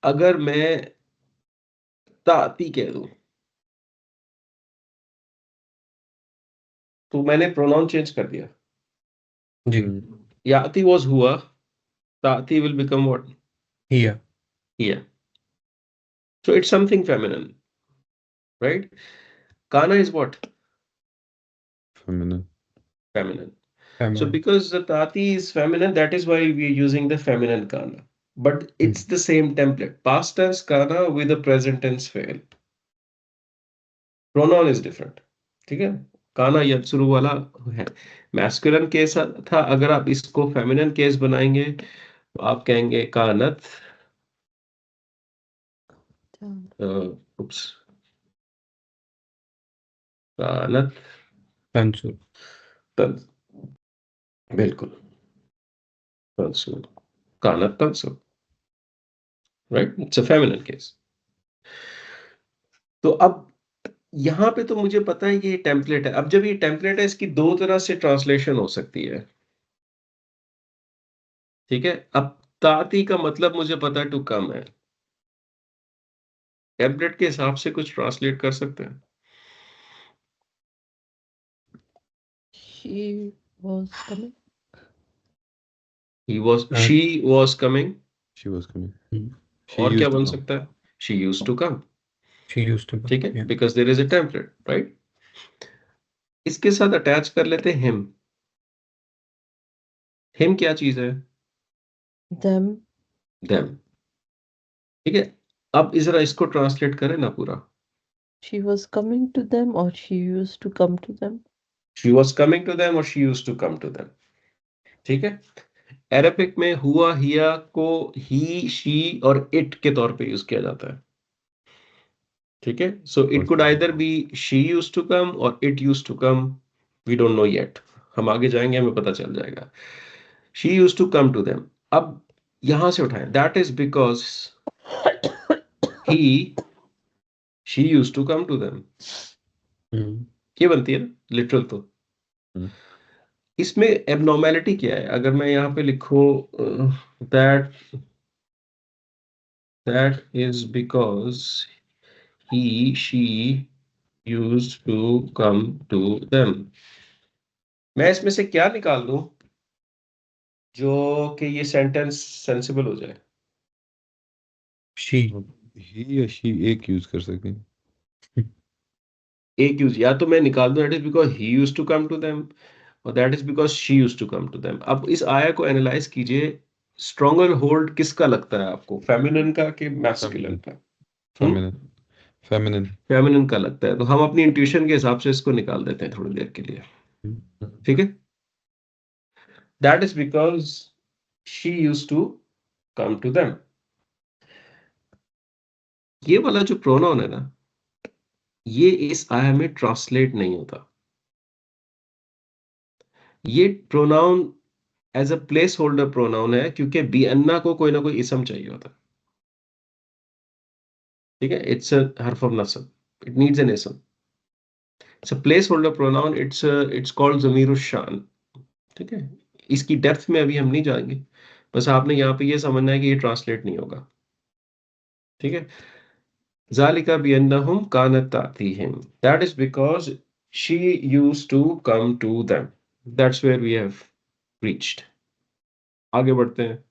अगर मैं ताती कह दूं तो मैंने प्रोनाउन चेंज कर दिया. जी. याति was हुआ. ताती will become what? Here. Here. So it's something feminine, right? Kana is what? feminine. Feminine. So Feminine. because the tati is feminine, that is why we are using the feminine kana. But it's the same template. Past tense kana with the present tense fail. Pronoun is different. ठीक है? काना यत्सुरु वाला है. Masculine case था. अगर आप इसको feminine case बनाएंगे तो आप कहेंगे कानत. उप्स. कानत Tansu. तन. बिल्कुल. तंसु. कानत तंसु. Right? It's a feminine case. तो अब यहाँ पे तो मुझे पता है कि ये टेम्पलेट है. अब जब ये टेम्पलेट है, इसकी दो तरह से ट्रांसलेशन हो सकती है. ठीक है. अब ताती का मतलब मुझे पता है टू कम है. टेम्पलेट के हिसाब से कुछ ट्रांसलेट कर सकते हैं. She was coming. He was, हाँ. she was coming. She was coming. She और used क्या to बन come. सकता है? She used to come. She used to. ठीक है. Yeah. Because there is a template, right? इसके साथ अटैच कर लेते हैं him. Him क्या चीज है? Them. Them. ठीक है. अब जरा इसको ट्रांसलेट करें ना पूरा. She was coming to them, or she used to come to them. She was coming to them or she used to come to them. ठीक है. अरबिक में हुआ हिया को ही शी और इट के तौर पे यूज किया जाता है. ठीक है. So it could either be she used to come और it used to come. We don't know yet. हम आगे जाएंगे, हमें पता चल जाएगा. She used to come to them. अब यहां से उठाएं. That is because he she used to come to them. ये बनती है ना लिटरल. तो इसमें एबनॉर्मेलिटी क्या है? अगर मैं यहाँ पे लिखूं that is because he she used to come to them. मैं इसमें से क्या निकाल दूं जो कि ये सेंटेंस सेंसिबल हो जाए? She. He या she एक यूज कर सकते हैं. एक यूज, या तो मैं निकाल दूं that is because he used to come to them और that is because she used to come to them. अब इस आया को एनालाइज कीजिए. स्ट्रॉन्गर होल्ड किसका लगता है आपको? फेमिनिन का कि मैस्कुलिन का? Feminine. Feminine. फेमिनिन का लगता है. तो हम अपनी इंट्यूशन के हिसाब से इसको निकाल देते हैं थोड़ी देर के लिए. ठीक है. That is because she used to come to them. ये वाला जो प्रोनाउन है ना, ये इस आया में ट्रांसलेट नहीं होता. ये pronoun as a place holder pronoun है, क्योंकि बी अन्ना को कोई ना कोई इसम चाहिए होता. ठीक है. इट्स अ हर्फ ऑफ नस्ब. इट नीड्स एन इसम. It's a place holder pronoun. It's called ज़मीरुश शान. ठीक है. इसकी डेप्थ में अभी हम नहीं जाएंगे. बस आपने यहाँ पे ये समझना है कि ये ट्रांसलेट नहीं होगा. ठीक है. ज़ालिका बिअन्नहुम कानत तातीहिम. That is because she used to come to them. That's where we have reached. आगे बढ़ते हैं.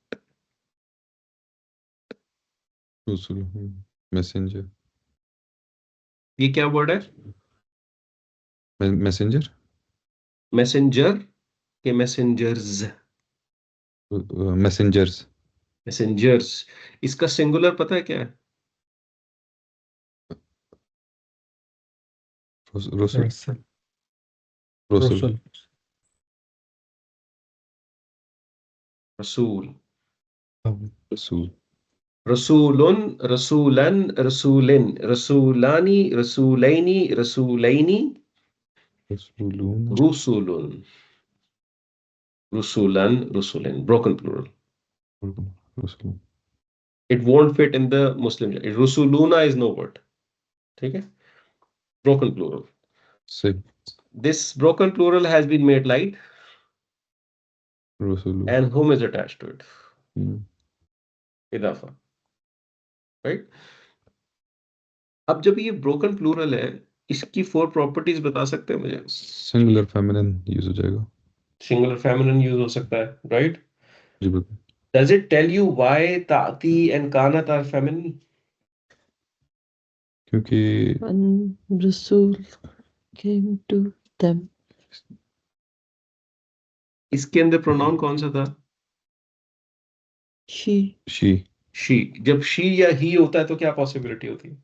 Rusul. Messenger. ये क्या वर्ड है? Messenger. मैसेंजर के मैसेंजर्स? Messengers. मैसेंजर्स. इसका सिंगुलर पता है क्या है? Rusul. Russell. Rusul. Russell. रसूल. Rusul. रसूलुन, Rasulan, रसूलिन, रसूलानी, रसूलैनी, रसूलैनी, Rusulun. रुसुलुन, रुसुलन, रुसुलिन. Broken plural. Rusul. It won't fit in the Muslim. Rusuluna is no word. ठीक है. Broken plural. Say. This broken plural has been made light, Rusulu. and whom is attached to it? इदाफा. Right? अब जब ये broken plural है, इसकी 4 properties बता सकते हैं मुझे? Singular feminine use हो जाएगा. Singular feminine use हो सकता है, right? जी बिल्कुल. Does it tell you why ta'ti and kanat are feminine? क्योंकि When Rasul came to them. इसके अंदर प्रोनाउन कौन सा था? she, she, she. जब शी या ही होता है तो क्या पॉसिबिलिटी होती है?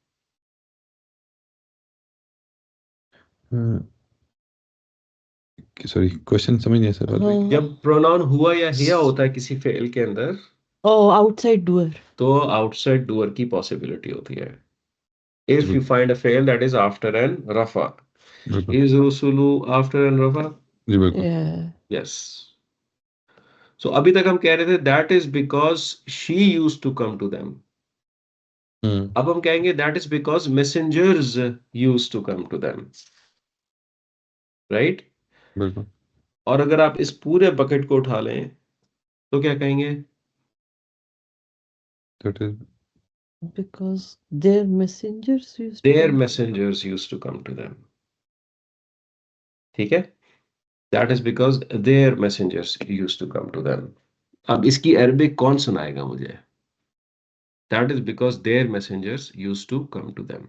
सॉरी क्वेश्चन समझ नहीं सर। हाँ, जब प्रोनाउन हुआ या हिया होता है किसी फेल के अंदर oh, outside doer, तो आउटसाइड डूअर की पॉसिबिलिटी होती है। इफ यू फाइंड अ फेल दैट इज आफ्टर एन रफा। बिल्कुल इज रुसुलु आफ्टर एन रफा? जी बिल्कुल yeah, यस। सो अभी तक हम कह रहे थे that is because she used to come to them. अब हम कहेंगे that is because messengers used to come to them, right? बिल्कुल और अगर आप इस पूरे बकेट को उठा लें तो क्या कहेंगे? That is because their messengers used to their come. Messengers used to come to them. ठीक है, that is because their messengers used to come to them. अब इसकी अरबिक कौन सुनाएगा मुझे? That is because their messengers used to come to them.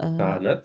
कानत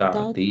ताती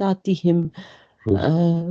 तातीहिम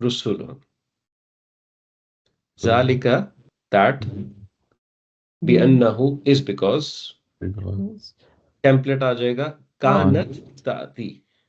रुसुलुन। ज़ालिका that बिअन्नहु is because टेम्पलेट आ जाएगा कानत ताती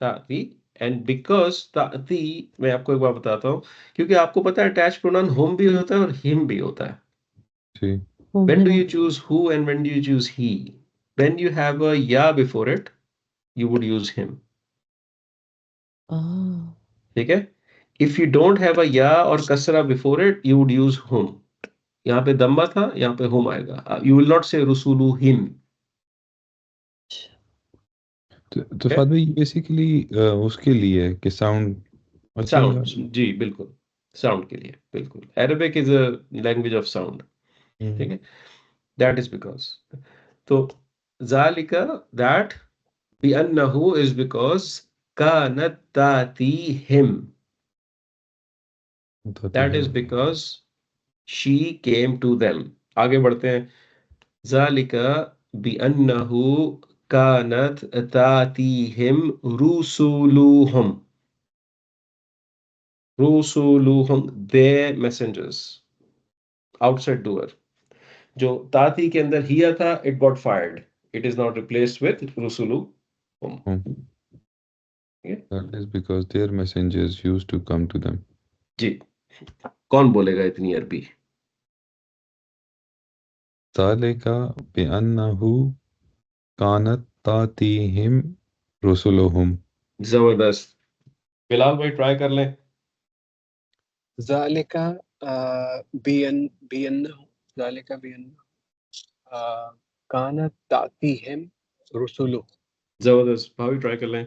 ताती एंड बिकॉज ताती। मैं आपको एक बात बताता हूँ, क्योंकि आपको पता है अटैच प्रोनाउन होम भी होता है और हिम भी होता है। जी When do you choose who and when do you choose he? When you have a ya before it, you would use him. ठीक है? If you don't have a ya और कसरा before it, you would use whom. यहाँ पे दम्मा था, यहाँ पे whom आएगा। You will not say रुसुलु him. तो फाद भाई बेसिकली उसके लिए कि साउंड अच्छा साउंड, लगा। जी बिल्कुल, साउंड के लिए बिल्कुल। Arabic is a language of sound. ठीक है, दैट इज बिकॉज। तो ज़ालिका दैट बिअन्नहु इज बिकॉज कानत तातीहिम, that is because she came to them. आगे बढ़ते हैं। ज़ालिका बिअन्नहु कानत तातीहिम रुसुलुहुम, रुसुलुहुम their messengers, outside doer। जो ताती के अंदर हिया था, it got fired, it is not replaced with रुसुलुहुम। That is because their messengers used to come to them. जी, कौन बोलेगा इतनी अरबी? तालिका बिअन्नहु कानत तातीहिम रुसुलुहुम। जबरदस्त। बिलाल भाई ट्राई कर लें। ज़ालिका ज़ालिका कानत तातीहिम रुसुलुहुम। जबरदस्त, भाभी ट्राई कर लें।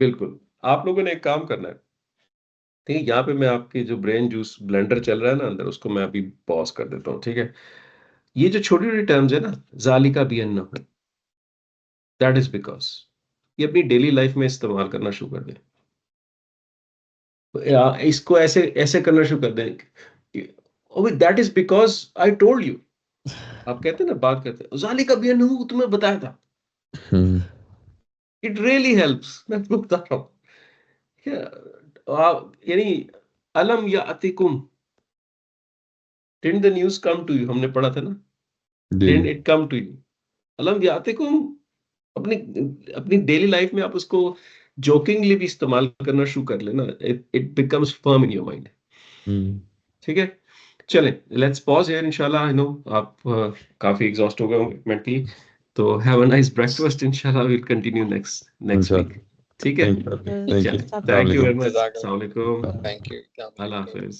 बिल्कुल। आप लोगों ने एक काम करना है, ठीक है? यहाँ पे मैं आपकी जो ब्रेन जूस ब्लेंडर चल रहा है ना अंदर, उसको मैं अभी पॉज कर देता हूँ, ठीक है? ये जो छोटी छोटी टर्म्स है ना, ज़ालिका बिअन्नहु, दैट इज बिकॉज, ये अपनी डेली लाइफ में इस्तेमाल करना शुरू कर दें। इसको ऐसे ऐसे करना शुरू कर दें, that is because I told you. आप कहते हैं ना, बात करते हैं, ज़ालिका बिअन्नहु तुम्हें बताया था। इट रियली हेल्प्स, मैं आपको बता रहा हूँ। यानी अलम यातिकुम, didn't the news come to you, हमने पढ़ा था ना, didn't it come to you. अलम यातिकुम अपनी अपनी डेली लाइफ में आप उसको जोकिंगली भी इस्तेमाल करना शुरू कर लेना, it becomes firm in your mind. ठीक है, चलें, लेट्स पॉज हियर। इंशाल्लाह, आई नो आप काफी एग्जॉस्ट हो गए होंगे मेंटली, तो हैव अ नाइस ब्रेकफास्ट। इंशाल्लाह विल कंटिन्यू नेक्स्ट वीक। ठीक है, Thank you. Thank you very much. जज़ाकल्लाह। अस्सलाम वालेकुम, Thank you। Allah Hafiz.